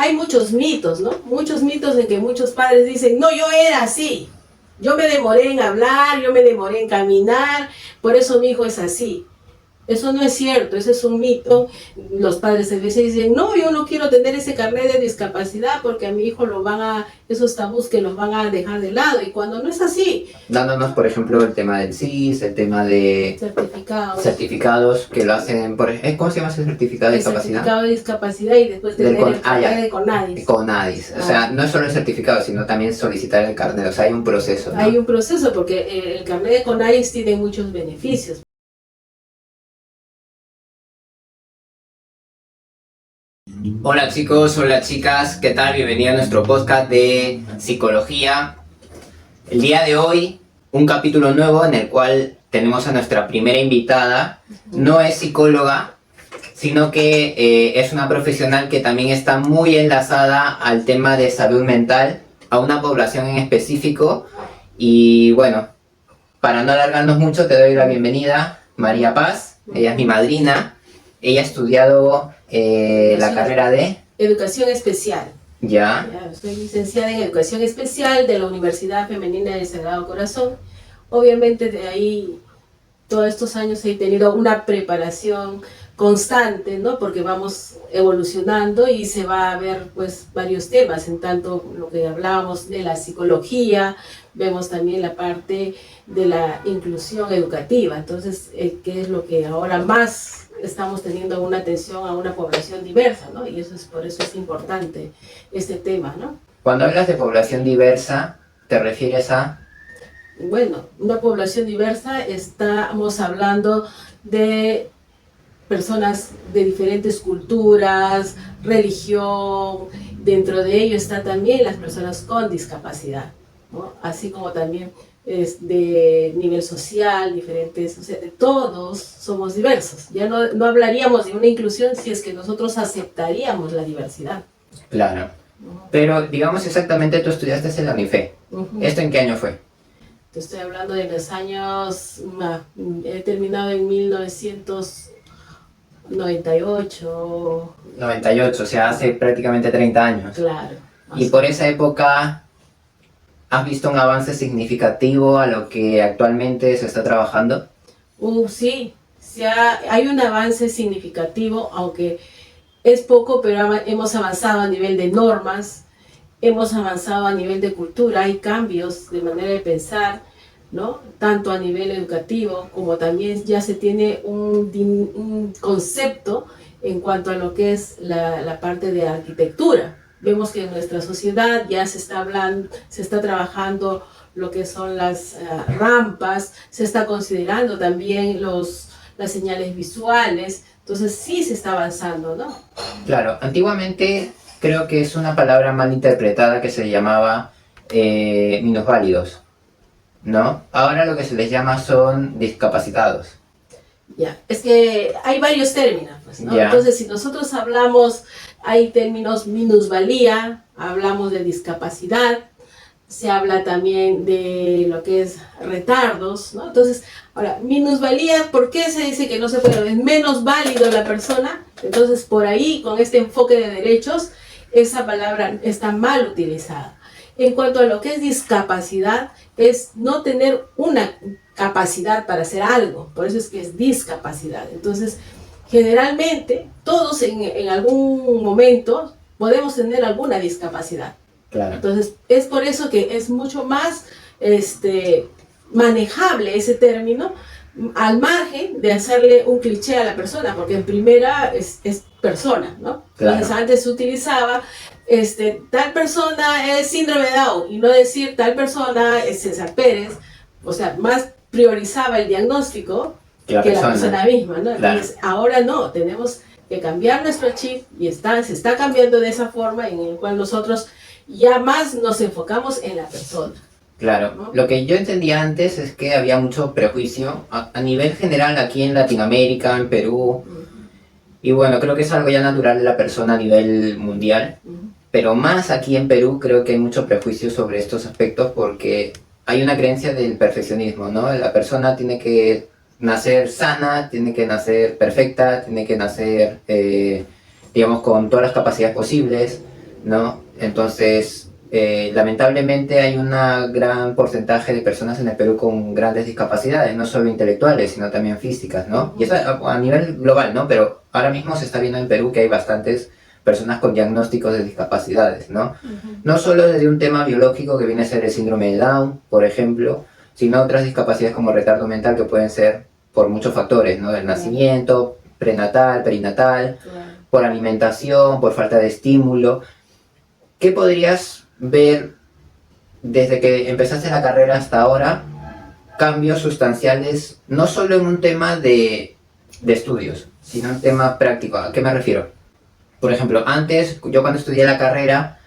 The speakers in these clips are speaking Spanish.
hay muchos mitos, ¿no? Muchos mitos en que muchos padres dicen, no, yo era así. Yo me demoré en hablar, yo me demoré en caminar, por eso mi hijo es así. Eso no es cierto, ese es un mito. Los padres a veces dicen, no, yo no quiero tener ese carnet de discapacidad porque a mi hijo esos tabús que los van a dejar de lado, y cuando no es así. Dándonos, por ejemplo, el tema del CIS, el tema de certificados que lo hacen, ¿cómo se llama ese certificado de discapacidad? Certificado de discapacidad, y después tener el carnet de CONADIS. CONADIS, o sea, no es solo el certificado, sino también solicitar el carnet, o sea, hay un proceso, ¿no? Hay un proceso porque el carnet de CONADIS tiene muchos beneficios. Hola chicos, hola chicas, ¿qué tal? Bienvenidos a nuestro podcast de psicología. El día de hoy, un capítulo nuevo en el cual tenemos a nuestra primera invitada. No es psicóloga, sino que es una profesional que también está muy enlazada al tema de salud mental, a una población en específico. Y bueno, para no alargarnos mucho, te doy la bienvenida, María Paz. Ella es mi madrina. Ella ha estudiado la carrera de Educación Especial. Ya. Soy licenciada en Educación Especial de la Universidad Femenina del Sagrado Corazón. Obviamente de ahí, todos estos años he tenido una preparación constante, ¿no? Porque vamos evolucionando y se va a ver pues varios temas, en tanto lo que hablábamos de la psicología, vemos también la parte de la inclusión educativa. Entonces, ¿qué es lo que ahora más estamos teniendo una atención a una población diversa, ¿no? Y por eso es importante este tema, ¿no? Cuando hablas de población diversa, ¿te refieres a? Bueno, una población diversa, estamos hablando de personas de diferentes culturas, religión. Dentro de ello está también las personas con discapacidad, ¿no? Así como también es de nivel social, diferentes, o sea, todos somos diversos. Ya no hablaríamos de una inclusión si es que nosotros aceptaríamos la diversidad. Claro. Pero, digamos, exactamente tú estudiaste en la UNIFE. ¿Esto en qué año fue? Te estoy hablando de los años, he terminado en 1998. 98, o sea, hace prácticamente 30 años. Claro. Y por esa época, ¿has visto un avance significativo a lo que actualmente se está trabajando? Sí, hay un avance significativo, aunque es poco, pero hemos avanzado a nivel de normas, hemos avanzado a nivel de cultura, hay cambios de manera de pensar, ¿no? Tanto a nivel educativo como también ya se tiene un concepto en cuanto a lo que es la parte de arquitectura. Vemos que en nuestra sociedad ya se está trabajando lo que son las rampas, se está considerando también las señales visuales, entonces sí se está avanzando, ¿no? Claro, antiguamente creo que es una palabra mal interpretada que se llamaba minusválidos, ¿no? Ahora lo que se les llama son discapacitados. Ya, es que hay varios términos, pues, ¿no? Entonces, si nosotros hablamos, hay términos minusvalía, hablamos de discapacidad, se habla también de lo que es retardos, ¿no? Entonces, ahora, minusvalía, ¿por qué se dice que no se puede? Es menos válido la persona. Entonces, por ahí, con este enfoque de derechos, esa palabra está mal utilizada. En cuanto a lo que es discapacidad, es no tener una capacidad para hacer algo, por eso es que es discapacidad. Entonces, generalmente, todos en algún momento podemos tener alguna discapacidad. Claro. Entonces, es por eso que es mucho más manejable ese término, al margen de hacerle un cliché a la persona, porque en primera es persona, ¿no? Claro. Entonces, antes se utilizaba tal persona es síndrome de Down, y no decir tal persona es César Pérez, o sea, más priorizaba el diagnóstico que la persona misma, ¿no? Claro. Entonces, ahora no, tenemos que cambiar nuestro chip y se está cambiando de esa forma en el cual nosotros ya más nos enfocamos en la persona. Claro, ¿no? Lo que yo entendía antes es que había mucho prejuicio a nivel general aquí en Latinoamérica, en Perú, y bueno, creo que es algo ya natural de la persona a nivel mundial, pero más aquí en Perú creo que hay mucho prejuicio sobre estos aspectos porque hay una creencia del perfeccionismo, ¿no? La persona tiene que nacer sana, tiene que nacer perfecta, tiene que nacer, digamos, con todas las capacidades posibles, ¿no? Entonces, lamentablemente hay un gran porcentaje de personas en el Perú con grandes discapacidades, no solo intelectuales, sino también físicas, ¿no? Y eso a nivel global, ¿no? Pero ahora mismo se está viendo en Perú que hay bastantes personas con diagnósticos de discapacidades, ¿no? No solo desde un tema biológico que viene a ser el síndrome de Down, por ejemplo, sino otras discapacidades como retardo mental que pueden ser por muchos factores, ¿no? Del nacimiento, prenatal, perinatal, por alimentación, por falta de estímulo. ¿Qué podrías ver desde que empezaste la carrera hasta ahora? Cambios sustanciales, no solo en un tema de estudios, sino en un tema práctico. ¿A qué me refiero? Por ejemplo, antes, yo cuando estudié la carrera,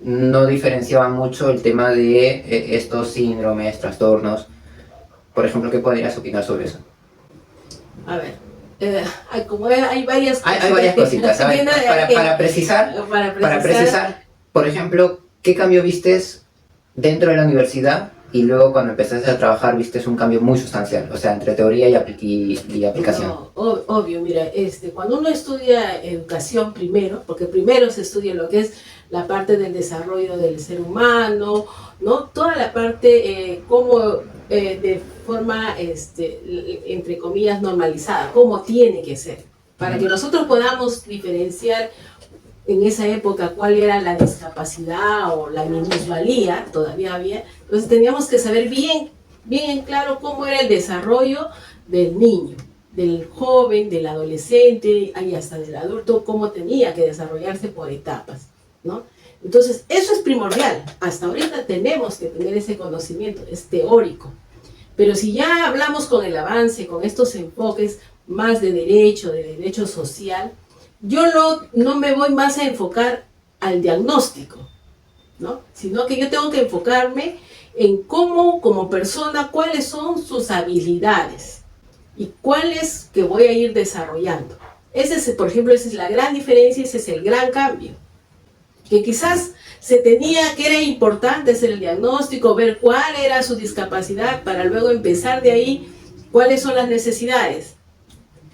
no diferenciaba mucho el tema de estos síndromes, trastornos. Por ejemplo, ¿qué podrías opinar sobre eso? A ver, hay varias cositas. Hay varias cositas. A ver, para precisar, por ejemplo, ¿qué cambio vistes dentro de la universidad y luego cuando empezaste a trabajar vistes un cambio muy sustancial? O sea, entre teoría y aplicación. No, obvio, mira, cuando uno estudia educación primero, porque primero se estudia lo que es la parte del desarrollo del ser humano, ¿no? Toda la parte de forma, entre comillas, normalizada, cómo tiene que ser, para que nosotros podamos diferenciar en esa época cuál era la discapacidad o la minusvalía, todavía había. Entonces teníamos que saber bien en claro cómo era el desarrollo del niño, del joven, del adolescente y hasta del adulto, cómo tenía que desarrollarse por etapas, ¿no? Entonces, eso es primordial. Hasta ahorita tenemos que tener ese conocimiento, es teórico. Pero si ya hablamos con el avance, con estos enfoques más de derecho social, yo no me voy más a enfocar al diagnóstico, ¿no? Sino que yo tengo que enfocarme en cómo, como persona, cuáles son sus habilidades y cuáles que voy a ir desarrollando. Por ejemplo, esa es la gran diferencia, ese es el gran cambio. Que quizás que era importante hacer el diagnóstico, ver cuál era su discapacidad para luego empezar de ahí, cuáles son las necesidades,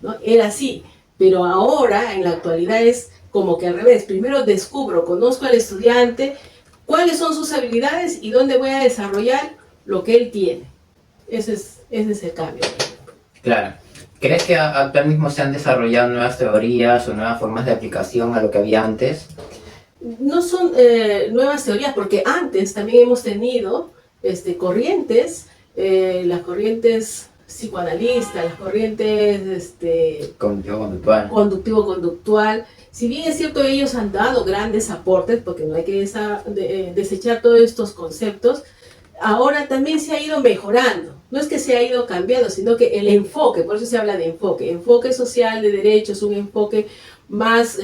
¿no? Era así, pero ahora, en la actualidad, es como que al revés. Primero conozco al estudiante, cuáles son sus habilidades y dónde voy a desarrollar lo que él tiene. Ese es el cambio. Claro. ¿Crees que actual mismo se han desarrollado nuevas teorías o nuevas formas de aplicación a lo que había antes? No son nuevas teorías, porque antes también hemos tenido corrientes, las corrientes psicoanalistas, las corrientes conductivo-conductual. Si bien es cierto, ellos han dado grandes aportes, porque no hay que desechar todos estos conceptos, ahora también se ha ido mejorando. No es que se ha ido cambiando, sino que el enfoque, por eso se habla de enfoque social de derechos, un enfoque más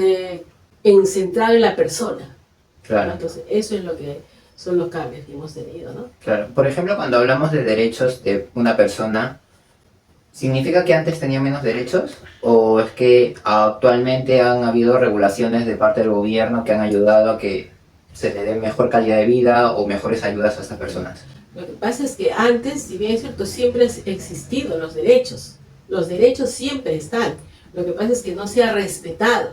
centrado en la persona. Claro. Entonces, eso es lo que son los cambios que hemos tenido, ¿no? Claro. Por ejemplo, cuando hablamos de derechos de una persona, ¿significa que antes tenía menos derechos? ¿O es que actualmente han habido regulaciones de parte del gobierno que han ayudado a que se le dé mejor calidad de vida o mejores ayudas a estas personas? Lo que pasa es que antes, si bien es cierto, siempre han existido los derechos. Los derechos siempre están. Lo que pasa es que no se ha respetado.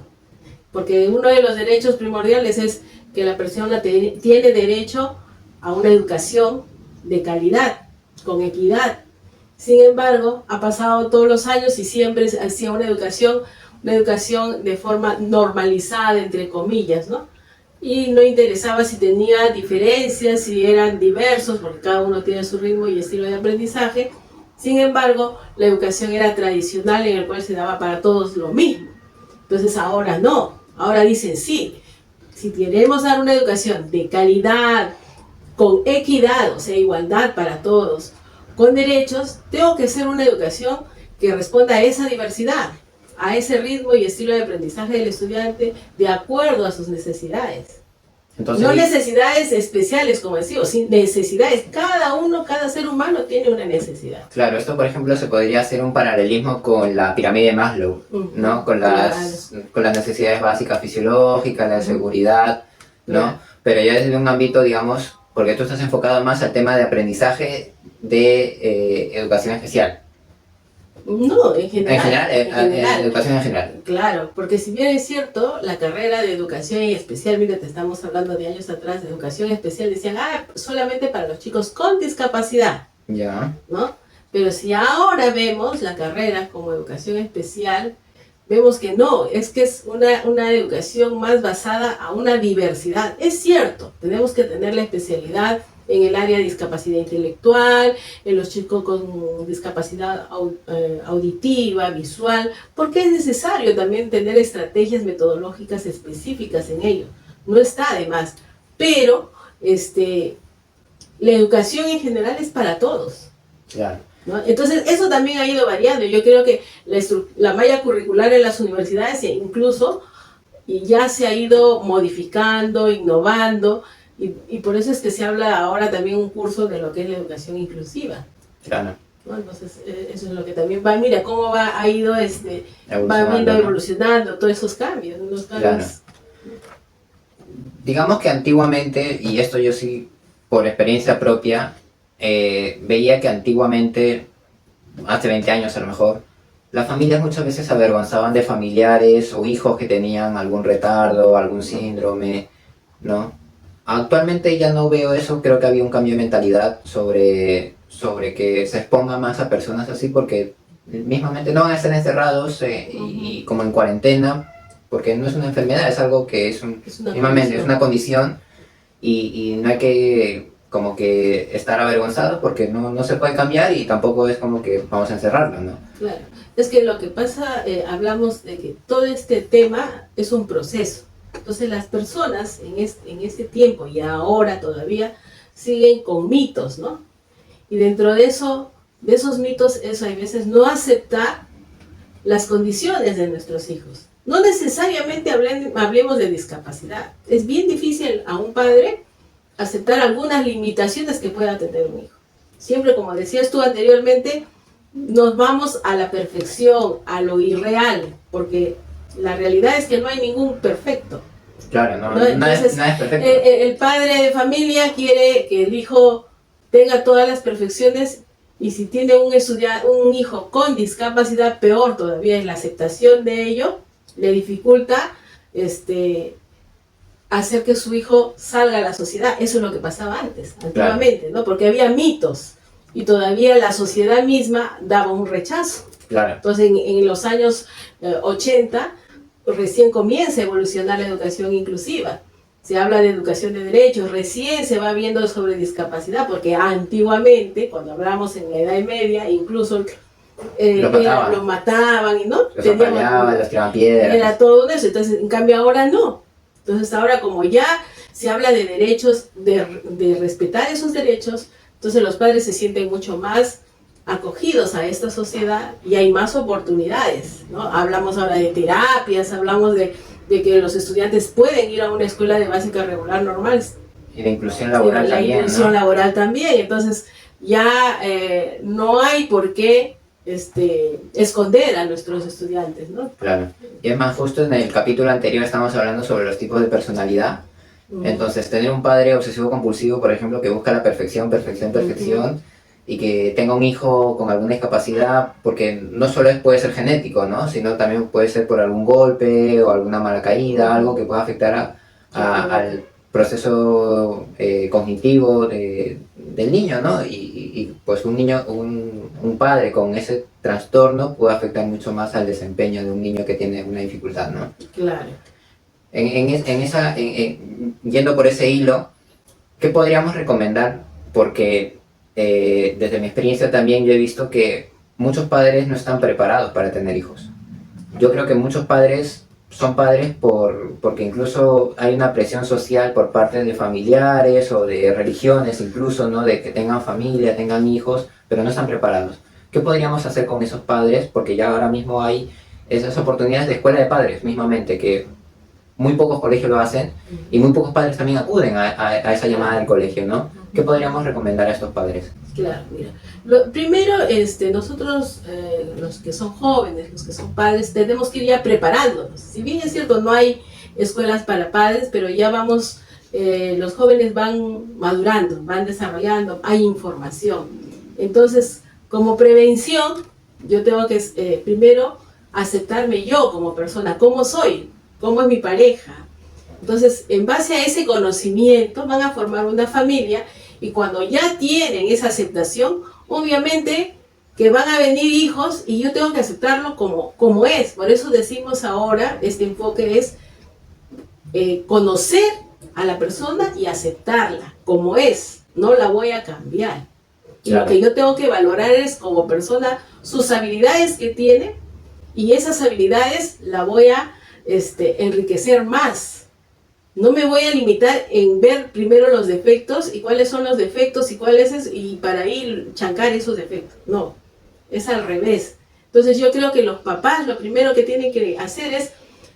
Porque uno de los derechos primordiales es que la persona tiene derecho a una educación de calidad, con equidad. Sin embargo, ha pasado todos los años y siempre hacía una educación de forma normalizada, entre comillas, ¿no? Y no interesaba si tenía diferencias, si eran diversos, porque cada uno tiene su ritmo y estilo de aprendizaje. Sin embargo, la educación era tradicional, en el cual se daba para todos lo mismo. Entonces ahora no, ahora dicen sí, si queremos dar una educación de calidad, con equidad, o sea, igualdad para todos, con derechos, tengo que hacer una educación que responda a esa diversidad, a ese ritmo y estilo de aprendizaje del estudiante, de acuerdo a sus necesidades. Entonces, no necesidades especiales, como decimos, sino necesidades. Cada ser humano tiene una necesidad. Claro, esto por ejemplo se podría hacer un paralelismo con la pirámide de Maslow, ¿no? Con las necesidades básicas fisiológicas, la seguridad, ¿no? Claro. Pero ya desde un ámbito, digamos, porque tú estás enfocado más al tema de aprendizaje de educación especial. No, en general. Educación en general. Claro, porque si bien es cierto, la carrera de educación especial, mira, te estamos hablando de años atrás, de educación especial, decían, solamente para los chicos con discapacidad. Ya. ¿No? Pero si ahora vemos la carrera como educación especial, vemos que no, es que es una educación más basada a una diversidad. Es cierto, tenemos que tener la especialidad en el área de discapacidad intelectual, en los chicos con discapacidad auditiva, visual, porque es necesario también tener estrategias metodológicas específicas en ello. No está de más, pero la educación en general es para todos. Claro. ¿No? Entonces, eso también ha ido variando. Yo creo que la malla curricular en las universidades incluso ya se ha ido modificando, innovando, y por eso es que se habla ahora también un curso de lo que es la educación inclusiva. Claro. ¿No? Entonces, eso es lo que también va, mira cómo ha ido, va viendo, evolucionando todos esos cambios. Claro. Digamos que antiguamente, y esto yo sí, por experiencia propia, veía que antiguamente, hace 20 años a lo mejor, las familias muchas veces se avergonzaban de familiares o hijos que tenían algún retardo, algún síndrome, ¿no? Actualmente ya no veo eso, creo que había un cambio de mentalidad sobre que se exponga más a personas así, porque mismamente no van a estar encerrados y como en cuarentena, porque no es una enfermedad, es algo que es una condición y no hay que como que estar avergonzados porque no se puede cambiar y tampoco es como que vamos a encerrarlo, ¿no? Claro, es que lo que pasa, hablamos de que todo este tema es un proceso. Entonces las personas en este tiempo y ahora todavía siguen con mitos, ¿no? Y dentro de esos mitos, eso hay veces no aceptar las condiciones de nuestros hijos. No necesariamente hablemos de discapacidad. Es bien difícil a un padre aceptar algunas limitaciones que pueda tener un hijo. Siempre, como decías tú anteriormente, nos vamos a la perfección, a lo irreal, porque la realidad es que no hay ningún perfecto. Claro, no es perfecto. El padre de familia quiere que el hijo tenga todas las perfecciones, y si tiene un hijo con discapacidad, peor todavía es la aceptación de ello, le dificulta hacer que su hijo salga a la sociedad. Eso es lo que pasaba antiguamente, claro, ¿no? Porque había mitos y todavía la sociedad misma daba un rechazo. Claro. Entonces en los años 80 recién comienza a evolucionar la educación inclusiva. Se habla de educación de derechos, recién se va viendo sobre discapacidad, porque antiguamente, cuando hablamos en la Edad Media, incluso los mataban y no, los apaleaban, los tiraban piedras. Era todo eso. Entonces, en cambio ahora no. Entonces ahora, como ya se habla de derechos, de respetar esos derechos, entonces los padres se sienten mucho más acogidos a esta sociedad y hay más oportunidades, ¿no? Hablamos ahora de terapias, hablamos de que los estudiantes pueden ir a una escuela de básica regular normal. Y de inclusión laboral también, la inclusión, ¿no?, laboral también. Entonces ya no hay por qué esconder a nuestros estudiantes, ¿no? Claro. Y es más, justo en el capítulo anterior estamos hablando sobre los tipos de personalidad. Entonces, tener un padre obsesivo compulsivo, por ejemplo, que busca la perfección, y que tenga un hijo con alguna discapacidad, porque no solo puede ser genético, ¿no?, sino también puede ser por algún golpe o alguna mala caída, algo que pueda afectar al proceso cognitivo del niño, ¿no? Y pues un padre con ese trastorno puede afectar mucho más al desempeño de un niño que tiene una dificultad, ¿no? Claro. Yendo por ese hilo, ¿qué podríamos recomendar? Porque desde mi experiencia también yo he visto que muchos padres no están preparados para tener hijos. Yo creo que muchos padres son padres porque incluso hay una presión social por parte de familiares o de religiones incluso, ¿no?, de que tengan familia, tengan hijos, pero no están preparados. ¿Qué podríamos hacer con esos padres? Porque ya ahora mismo hay esas oportunidades de escuela de padres mismamente, que muy pocos colegios lo hacen y muy pocos padres también acuden a esa llamada del colegio, ¿no? ¿Qué podríamos recomendar a estos padres? Claro, mira. Primero, nosotros, los que son jóvenes, los que son padres, tenemos que ir ya preparándonos. Si bien es cierto, no hay escuelas para padres, pero ya vamos, los jóvenes van madurando, van desarrollando, hay información. Entonces, como prevención, yo tengo que primero aceptarme yo como persona, cómo soy, cómo es mi pareja. Entonces, en base a ese conocimiento van a formar una familia y cuando ya tienen esa aceptación, obviamente que van a venir hijos y yo tengo que aceptarlo como es. Por eso decimos ahora, este enfoque es conocer a la persona y aceptarla como es, no la voy a cambiar. Y claro, lo que yo tengo que valorar es como persona sus habilidades que tiene y esas habilidades la voy a enriquecer más. No me voy a limitar en ver primero los defectos y cuáles son los defectos y cuáles es, y para ir chancar esos defectos. No, es al revés. Entonces yo creo que los papás lo primero que tienen que hacer es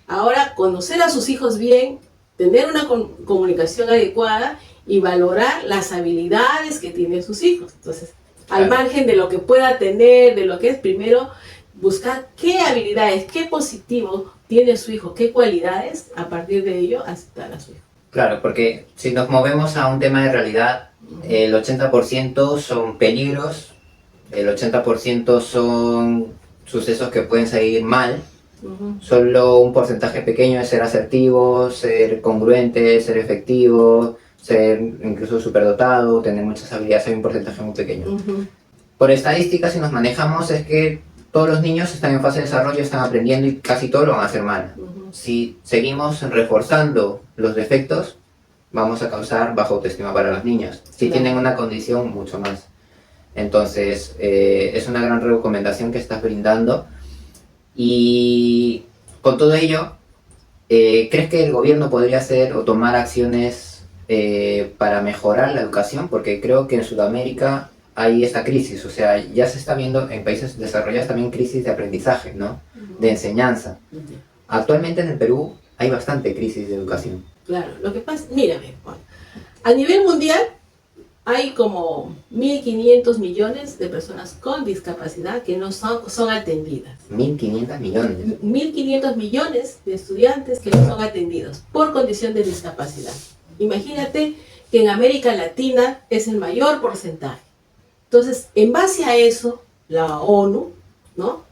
ahora conocer a sus hijos bien, tener una comunicación adecuada y valorar las habilidades que tienen sus hijos. Entonces, claro, al margen de lo que pueda tener, de lo que es, primero buscar qué habilidades, qué positivo tiene su hijo, qué cualidades, a partir de ello aceptar a su hijo. Claro, porque si nos movemos a un tema de realidad, el 80% son peligros, el 80% son sucesos que pueden salir mal. Solo un porcentaje pequeño es ser asertivo, ser congruente, ser efectivo, ser incluso superdotado, tener muchas habilidades. Hay un porcentaje muy pequeño. Por estadísticas, si nos manejamos, es que todos los niños están en fase de desarrollo, están aprendiendo y casi todo lo van a hacer mal. Si seguimos reforzando los defectos, vamos a causar baja autoestima para los niños. Si tienen una condición, mucho más. Entonces, es una gran recomendación que estás brindando. Y con todo ello, ¿crees que el gobierno podría hacer o tomar acciones para mejorar la educación? Porque creo que en Sudamérica hay esta crisis, o sea, ya se está viendo en países desarrollados también crisis de aprendizaje, ¿no? De enseñanza. Actualmente en el Perú hay bastante crisis de educación. Claro, lo que pasa, mírame, Juan, a nivel mundial hay como 1.500 millones de personas con discapacidad que no son atendidas. 1.500 millones. 1.500 millones de estudiantes que no son atendidos por condición de discapacidad. Imagínate que en América Latina es el mayor porcentaje. Entonces, en base a eso, la ONU, ¿no?,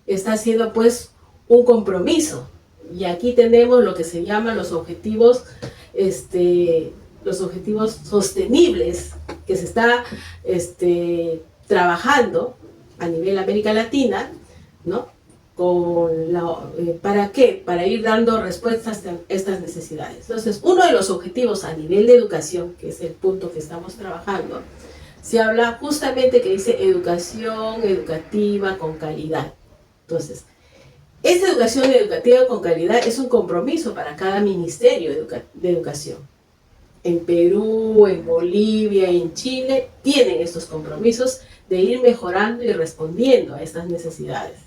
está haciendo pues un compromiso. Y aquí tenemos lo que se llama los objetivos sostenibles que se está trabajando a nivel América Latina, ¿no? ¿Para qué? Para ir dando respuestas a estas necesidades. Entonces, uno de los objetivos a nivel de educación, que es el punto que estamos trabajando, se habla justamente que dice educación educativa con calidad. Entonces, esta educación educativa con calidad es un compromiso para cada ministerio de educación. En Perú, en Bolivia, en Chile, tienen estos compromisos de ir mejorando y respondiendo a estas necesidades.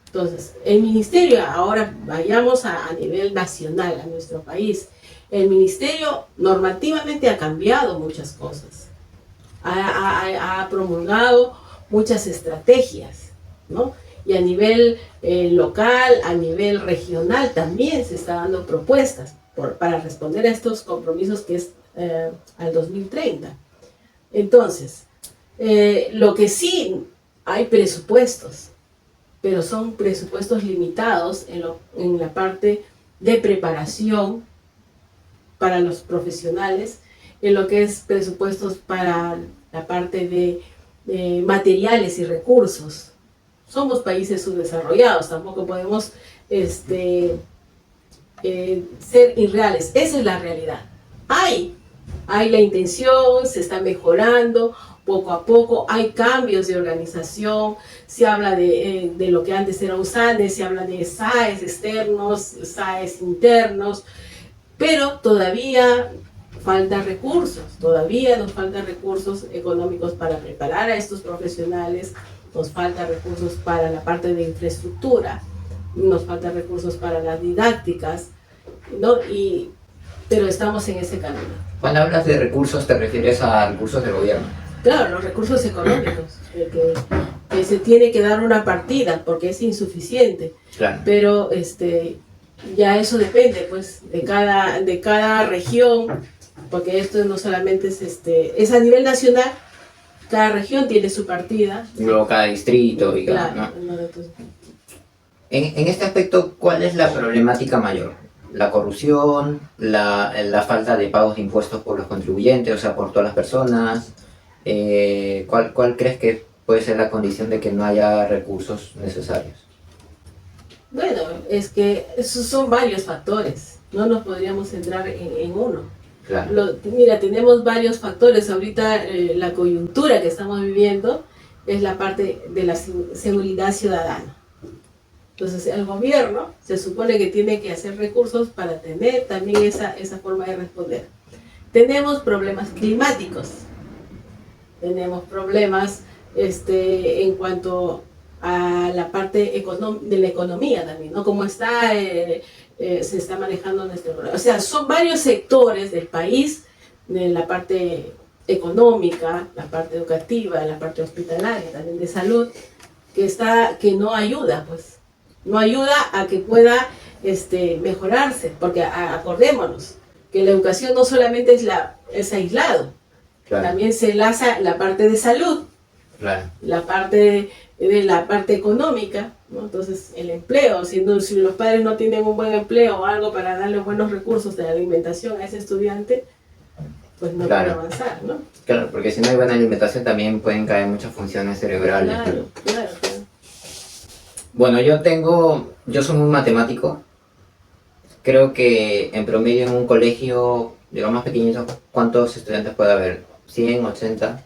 Entonces, el ministerio, ahora vayamos a nivel nacional, a nuestro país, el ministerio normativamente ha cambiado muchas cosas. Ha promulgado muchas estrategias, ¿no? Y a nivel local, a nivel regional también se está dando propuestas para responder a estos compromisos que es al 2030. Entonces, lo que sí hay presupuestos, pero son presupuestos limitados en la parte de preparación para los profesionales, en lo que es presupuestos para la parte de materiales y recursos. Somos países subdesarrollados, tampoco podemos ser irreales. Esa es la realidad. Hay la intención, se está mejorando poco a poco, hay cambios de organización, se habla de lo que antes era USANES, se habla de SAES externos, SAES internos, pero todavía faltan recursos, todavía nos faltan recursos económicos para preparar a estos profesionales, nos faltan recursos para la parte de infraestructura, nos faltan recursos para las didácticas, ¿no? Pero estamos en ese camino. Cuando hablas de recursos, ¿te refieres a recursos del gobierno? Claro, los recursos económicos, que se tiene que dar una partida porque es insuficiente, claro. Pero ya eso depende pues de cada región, porque esto no solamente es a nivel nacional, cada región tiene su partida. Y luego cada distrito y cada... Claro, ¿no? ¿no? Entonces, En este aspecto, ¿cuál es la problemática mayor? ¿La corrupción? ¿La falta de pagos de impuestos por los contribuyentes, o sea, por todas las personas? ¿Cuál crees que puede ser la condición de que no haya recursos necesarios? bueno, es que esos son varios factores, no nos podríamos centrar en uno. Claro. Mira, tenemos varios factores. Ahorita la coyuntura que estamos viviendo es la parte de la seguridad ciudadana. Entonces el gobierno se supone que tiene que hacer recursos para tener también esa forma de responder. Tenemos problemas climáticos, tenemos problemas en cuanto a la parte de la economía también, ¿no? Cómo está, se está manejando nuestro... O sea, son varios sectores del país, de la parte económica, la parte educativa, la parte hospitalaria, también de salud, que no ayuda, pues. No ayuda a que pueda mejorarse, porque acordémonos que la educación no solamente es aislado, Claro. también se enlaza la parte de salud, Claro. la parte económica, ¿no? Entonces el empleo, si los padres no tienen un buen empleo o algo para darle buenos recursos de alimentación a ese estudiante, pues no Claro. puede avanzar, ¿no? Claro, porque si no hay buena alimentación también pueden caer muchas funciones cerebrales. Claro, claro. Bueno, yo soy muy matemático. Creo que en promedio en un colegio, digamos más pequeñito, ¿cuántos estudiantes puede haber? ¿100, 80?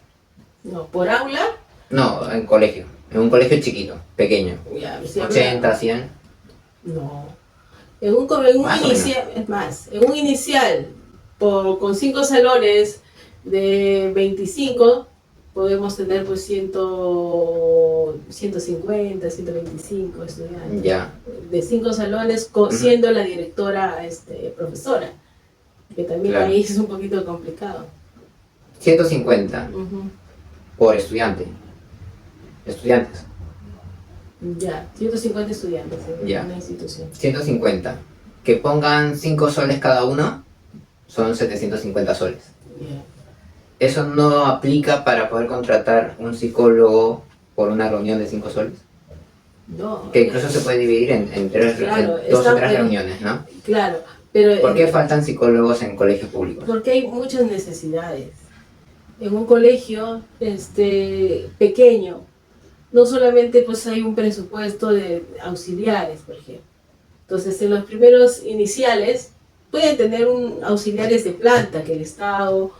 No, por aula, No, en colegio. En un colegio chiquito, pequeño. ya, si 80, 100. no. En un Más o inicial, es más, en un inicial, con 5 salones de 25, podemos tener pues 150, 125 estudiantes. Ya. De 5 salones, siendo la directora profesora, que también Claro. ahí es un poquito complicado. 150 Ujú. por estudiante. Estudiantes. Ya, 150 estudiantes en Ya. una institución. 150. Que pongan 5 soles cada uno, son 750 soles. Ya. ¿Eso no aplica para poder contratar un psicólogo por una reunión de 5 soles? No, Que incluso se puede dividir en Claro, en 2 o 3 está- reuniones, ¿no? claro, pero ¿Por qué faltan psicólogos en colegios públicos? porque hay muchas necesidades. En un colegio pequeño, no solamente pues hay un presupuesto de auxiliares, por ejemplo. Entonces, en los primeros iniciales pueden tener auxiliares de planta que el Estado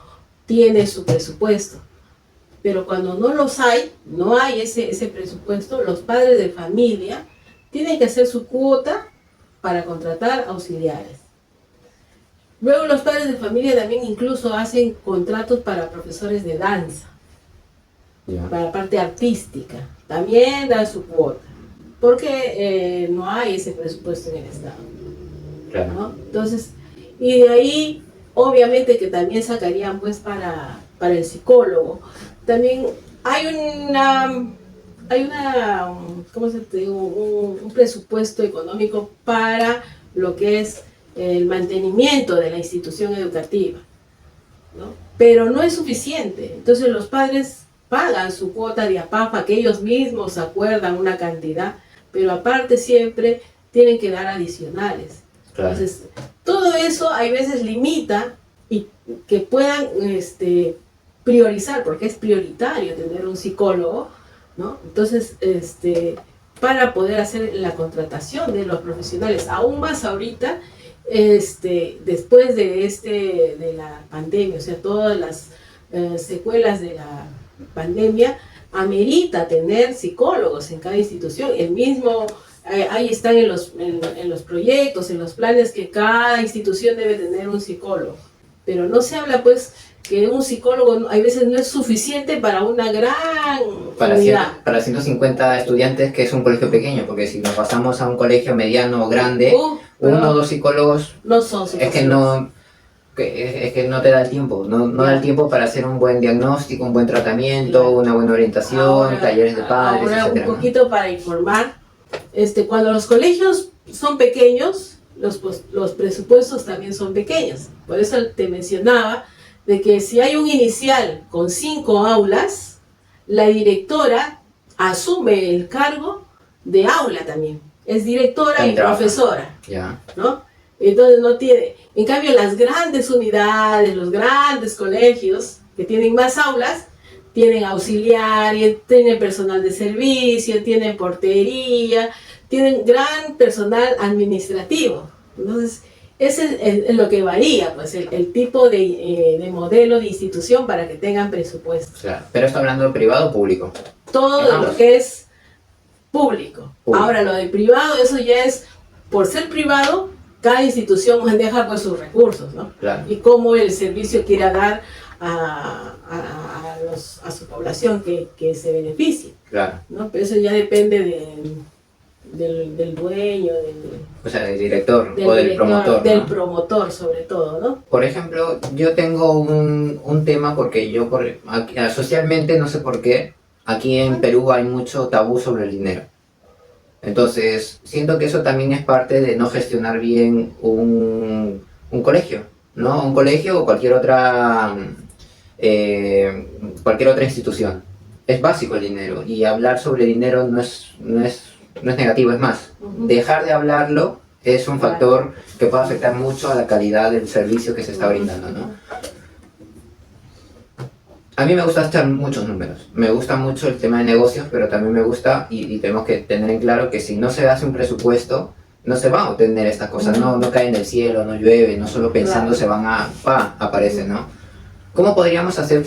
tiene su presupuesto. Pero cuando no hay ese presupuesto, los padres de familia tienen que hacer su cuota para contratar auxiliares. Luego los padres de familia también incluso hacen contratos para profesores de danza, para la parte artística. También dan su cuota, porque no hay ese presupuesto en el Estado, Claro. ¿no? Entonces, y de ahí, obviamente que también sacarían pues para el psicólogo. También hay ¿cómo se te digo? Un presupuesto económico para lo que es el mantenimiento de la institución educativa, ¿no? Pero no es suficiente. Entonces los padres pagan su cuota de APAFA, que ellos mismos acuerdan una cantidad, pero aparte siempre tienen que dar adicionales. Claro. Entonces, todo eso hay veces limita y que puedan priorizar, porque es prioritario tener un psicólogo, ¿no? Entonces, para poder hacer la contratación de los profesionales, aún más ahorita, después de la pandemia, o sea, todas las secuelas de la pandemia, amerita tener psicólogos en cada institución. El mismo, ahí están en los proyectos, en los planes, que cada institución debe tener un psicólogo. Pero no se habla, pues, que un psicólogo hay veces no es suficiente para una gran unidad. Para 150 estudiantes, que es un colegio pequeño, porque si nos pasamos a un colegio mediano o grande, uno o dos psicólogos, no son suficientes. es que no te da el tiempo, no da el tiempo para hacer un buen diagnóstico, un buen tratamiento, Claro. una buena orientación, Ahora, talleres de padres, ahora etcétera, un ¿no? poquito para informar, cuando los colegios son pequeños, los presupuestos también son pequeños. Por eso te mencionaba de que si hay un inicial con 5 aulas, la directora asume el cargo de aula también. Es directora y profesora, ¿no? Entonces no tiene... En cambio, las grandes unidades, los grandes colegios que tienen más aulas, tienen auxiliares, tienen personal de servicio, tienen portería, tienen gran personal administrativo. Entonces, ese es lo que varía, pues, el tipo de modelo de institución para que tengan presupuesto. Claro, pero está hablando de privado o público. Todo lo que es público. Ahora, lo de privado, eso ya es, por ser privado, cada institución maneja pues sus recursos, ¿no? Claro. Y cómo el servicio quiera dar a su población que se beneficie. Claro. ¿No? Pero eso ya depende del dueño, o sea, del director o del promotor. Del promotor, sobre todo, ¿no? Por ejemplo, yo tengo un tema porque socialmente, no sé por qué, aquí en Perú hay mucho tabú sobre el dinero. Entonces, siento que eso también es parte de no gestionar bien un colegio, ¿no? Un colegio o cualquier otra institución. Es básico el dinero y hablar sobre dinero no es negativo, es más, dejar de hablarlo es un factor que puede afectar mucho a la calidad del servicio que se está brindando, ¿no? A mí me gusta estar muchos números, me gusta mucho el tema de negocios, pero también me gusta, y tenemos que tener en claro que si no se hace un presupuesto, no se van a obtener estas cosas, no caen del cielo, no llueve, no solo pensando se van aparecen, ¿no? ¿Cómo podríamos hacer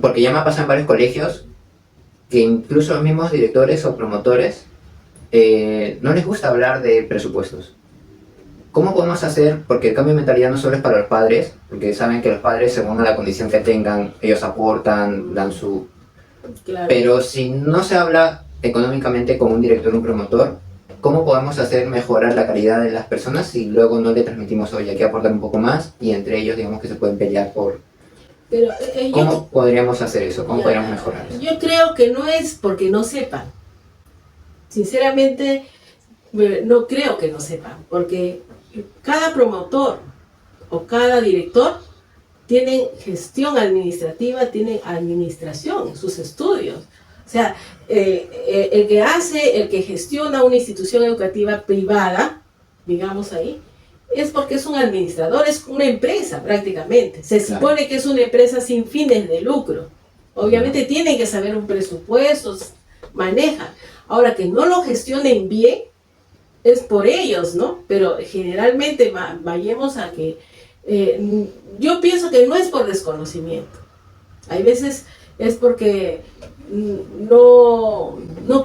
porque ya me ha pasado en varios colegios, que incluso los mismos directores o promotores no les gusta hablar de presupuestos? ¿Cómo podemos hacer? Porque el cambio de mentalidad no solo es para los padres, porque saben que los padres, según la condición que tengan, ellos aportan, dan su... Claro. Pero si no se habla económicamente con un director o un promotor, ¿cómo podemos hacer mejorar la calidad de las personas si luego no le transmitimos, oye, hay que aportar un poco más, y entre ellos, digamos, que se pueden pelear por... Pero, ¿cómo podríamos hacer eso? ¿Cómo podríamos mejorar eso? Yo creo que no es porque no sepan. Sinceramente, no creo que no sepan, porque cada promotor o cada director tienen gestión administrativa, tienen administración en sus estudios. O sea, el que gestiona una institución educativa privada, digamos ahí, es porque es un administrador, es una empresa prácticamente. Se supone que es una empresa sin fines de lucro. Obviamente tienen que saber un presupuesto, manejan. Ahora, que no lo gestionen bien, es por ellos, ¿no? Pero generalmente vayamos a que... yo pienso que no es por desconocimiento. Hay veces es porque no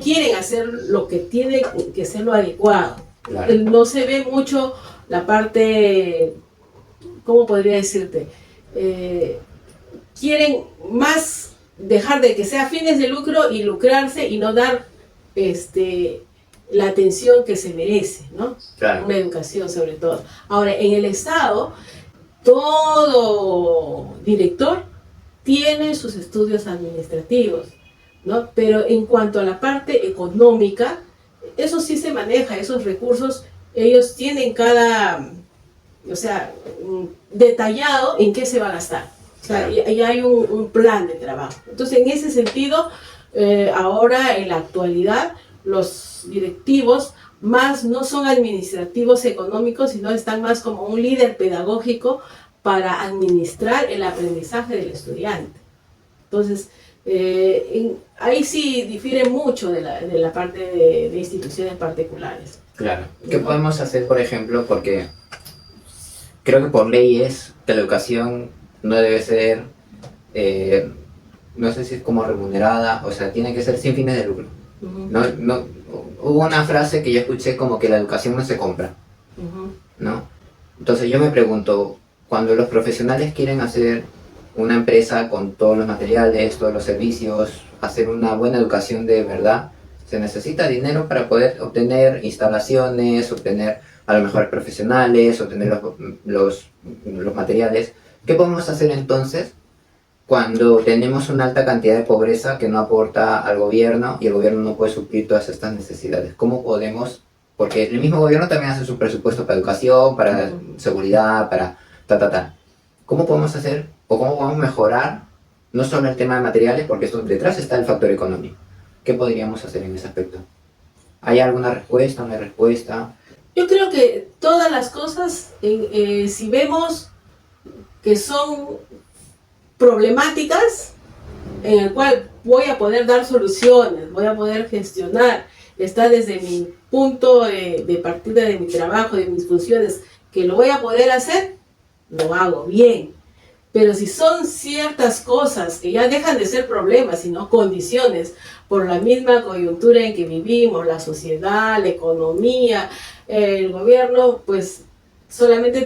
quieren hacer lo que tiene que ser lo adecuado. Claro. No se ve mucho la parte, ¿cómo podría decirte? Quieren más dejar de que sea fines de lucro y lucrarse y no dar la atención que se merece, ¿no? Claro. Una educación sobre todo. Ahora, en el Estado, todo director tiene sus estudios administrativos, ¿no? Pero en cuanto a la parte económica, eso sí se maneja, esos recursos, ellos tienen detallado en qué se va a gastar. O sea, ya hay un plan de trabajo. Entonces, en ese sentido, ahora en la actualidad, los directivos más no son administrativos económicos, sino están más como un líder pedagógico para administrar el aprendizaje del estudiante. Entonces, ahí sí difiere mucho de la parte de instituciones particulares. Claro. ¿Qué podemos hacer, por ejemplo? Porque creo que por ley es que la educación no debe ser, no sé si es como remunerada, o sea, tiene que ser sin fines de lucro. Hubo una frase que yo escuché como que la educación no se compra, ¿no? Entonces yo me pregunto, cuando los profesionales quieren hacer una empresa con todos los materiales, todos los servicios, hacer una buena educación de verdad, se necesita dinero para poder obtener instalaciones, obtener a los mejores profesionales, obtener los materiales. ¿Qué podemos hacer entonces cuando tenemos una alta cantidad de pobreza que no aporta al gobierno y el gobierno no puede suplir todas estas necesidades? ¿Cómo podemos? Porque el mismo gobierno también hace su presupuesto para educación, para seguridad, para ¿Cómo podemos hacer o cómo podemos mejorar no solo el tema de materiales, porque esto, detrás está el factor económico. ¿Qué podríamos hacer en ese aspecto? ¿Hay alguna respuesta, una respuesta? Yo creo que todas las cosas, si vemos que son problemáticas, en el cual voy a poder dar soluciones, voy a poder gestionar, está desde mi punto de partida de mi trabajo, de mis funciones, que lo voy a poder hacer, lo hago bien. Pero si son ciertas cosas que ya dejan de ser problemas, sino condiciones, por la misma coyuntura en que vivimos, la sociedad, la economía, el gobierno, pues solamente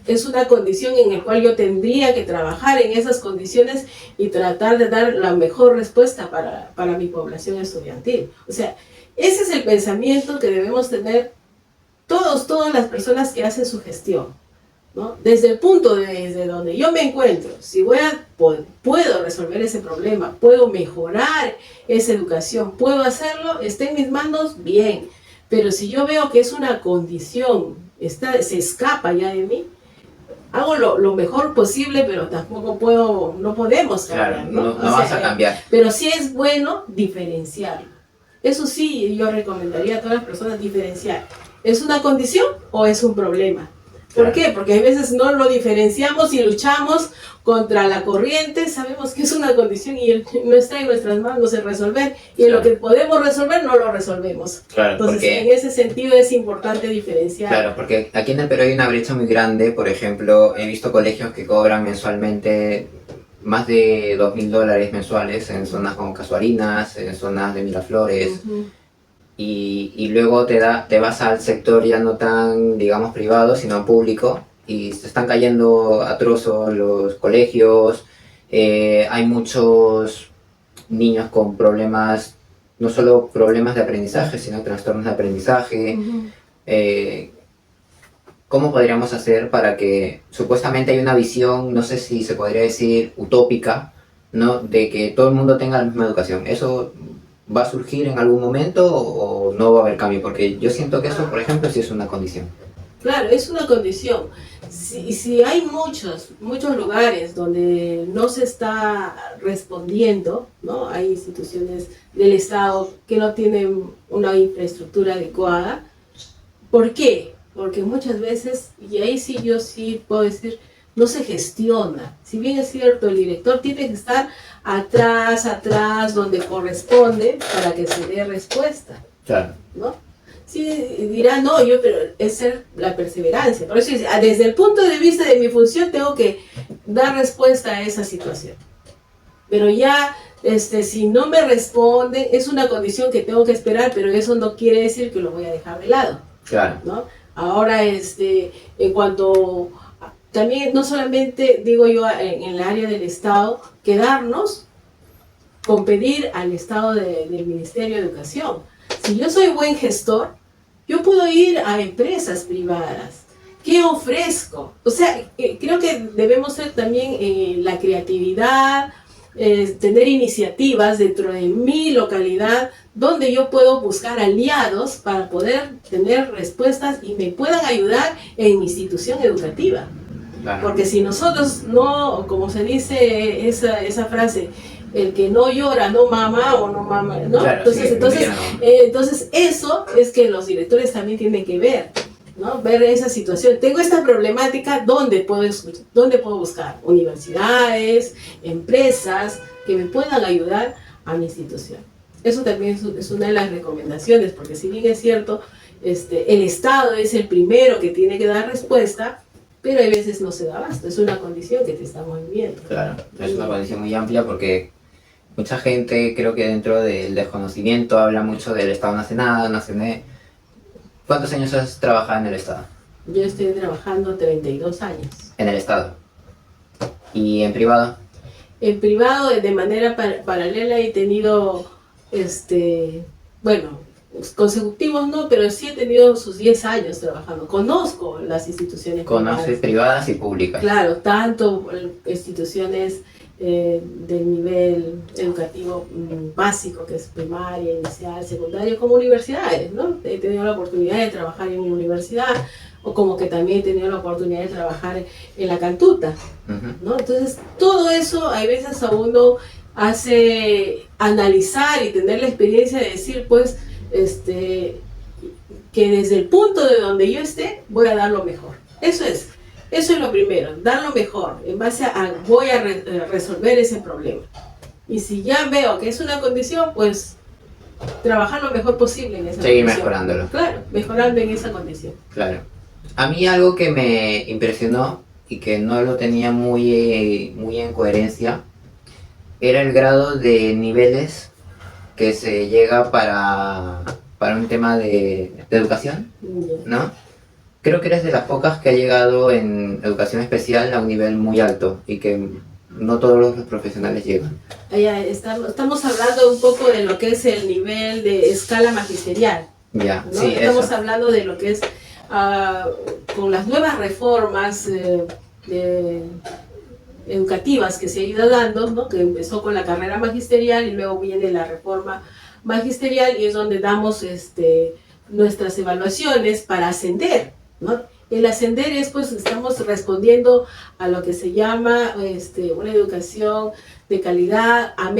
es una condición en la cual yo tendría que trabajar en esas condiciones y tratar de dar la mejor respuesta para mi población estudiantil. O sea, ese es el pensamiento que debemos tener todas las personas que hacen su gestión, ¿no? Desde donde yo me encuentro, si puedo resolver ese problema, puedo mejorar esa educación, puedo hacerlo, está en mis manos, bien. Pero si yo veo que es una condición, se escapa ya de mí, hago lo mejor posible, pero tampoco no podemos cambiar, claro, ¿no? No vas a cambiar. Pero sí es bueno diferenciarlo. Eso sí, yo recomendaría a todas las personas diferenciar. ¿Es una condición o es un problema? ¿Por qué? Porque a veces no lo diferenciamos y luchamos contra la corriente, sabemos que es una condición y no está en nuestras manos el resolver, y en lo que podemos resolver no lo resolvemos. Claro, entonces, en ese sentido es importante diferenciar. Claro, porque aquí en el Perú hay una brecha muy grande. Por ejemplo, he visto colegios que cobran mensualmente más de $2.000 mensuales en zonas como Casuarinas, en zonas de Miraflores. Y luego te vas al sector ya no tan, digamos, privado, sino público, y se están cayendo a trozos los colegios. Hay muchos niños con problemas, no solo problemas de aprendizaje, sino trastornos de aprendizaje. ¿Cómo podríamos hacer para que, supuestamente hay una visión, no sé si se podría decir utópica, ¿no?, de que todo el mundo tenga la misma educación? ¿Eso va a surgir en algún momento o no va a haber cambio? Porque yo siento que eso, por ejemplo, sí es una condición. Claro, es una condición. Si hay muchos lugares donde no se está respondiendo, ¿no? Hay instituciones del Estado que no tienen una infraestructura adecuada. ¿Por qué? Porque muchas veces, y ahí sí yo sí puedo decir, no se gestiona. Si bien es cierto, el director tiene que estar atrás, donde corresponde, para que se dé respuesta. Claro. ¿No? Sí, dirá, no, pero es ser la perseverancia. Por eso, desde el punto de vista de mi función, tengo que dar respuesta a esa situación. Pero ya, si no me responden, es una condición que tengo que esperar, pero eso no quiere decir que lo voy a dejar de lado. Claro. ¿No? Ahora, en cuanto... También, no solamente, digo yo, en el área del Estado, quedarnos con pedir al Estado del Ministerio de Educación. Si yo soy buen gestor, yo puedo ir a empresas privadas. ¿Qué ofrezco? O sea, creo que debemos ser también la creatividad, tener iniciativas dentro de mi localidad donde yo puedo buscar aliados para poder tener respuestas y me puedan ayudar en mi institución educativa. Claro. Porque si nosotros no, como se dice esa frase, el que no llora no mama o no mama, ¿no? Claro, entonces eso es que los directores también tienen que ver, ¿no? Ver esa situación. Tengo esta problemática, ¿dónde puedo buscar? Universidades, empresas que me puedan ayudar a mi institución. Eso también es una de las recomendaciones, porque si bien es cierto, el Estado es el primero que tiene que dar respuesta, pero hay veces no se da abasto, es una condición que te estamos viviendo. Claro, es una condición muy amplia porque mucha gente, creo que dentro del desconocimiento, habla mucho del Estado no hace nada, no hace nada. ¿Cuántos años has trabajado en el Estado? Yo estoy trabajando 32 años. ¿En el Estado? ¿Y en privado? En privado, de manera paralela, he tenido, consecutivos no, pero sí he tenido sus 10 años trabajando. Conozco las instituciones privadas y públicas. Claro, tanto instituciones del nivel educativo básico, que es primaria, inicial, secundaria, como universidades, ¿no? He tenido la oportunidad de trabajar en mi universidad, o como que también he tenido la oportunidad de trabajar en la cantuta, ¿no? Entonces, todo eso a veces a uno hace analizar y tener la experiencia de decir, pues, que desde el punto de donde yo esté, voy a dar lo mejor. Eso es lo primero, dar lo mejor, en base a voy a resolver ese problema. Y si ya veo que es una condición, pues trabajar lo mejor posible en esa condición. Seguir mejorándolo. Claro, mejorando en esa condición. Claro. A mí algo que me impresionó y que no lo tenía muy en coherencia era el grado de niveles que se llega para un tema de educación, ¿no? Creo que eres de las pocas que ha llegado en educación especial a un nivel muy alto y que no todos los profesionales llegan. Estamos hablando un poco de lo que es el nivel de escala magisterial. Ya, ¿no? sí, estamos eso. hablando de lo que es con las nuevas reformas educativas que se ha ido dando, ¿no? Que empezó con la carrera magisterial y luego viene la reforma magisterial y es donde damos nuestras evaluaciones para ascender, ¿no? El ascender es, pues, estamos respondiendo a lo que se llama una educación de calidad a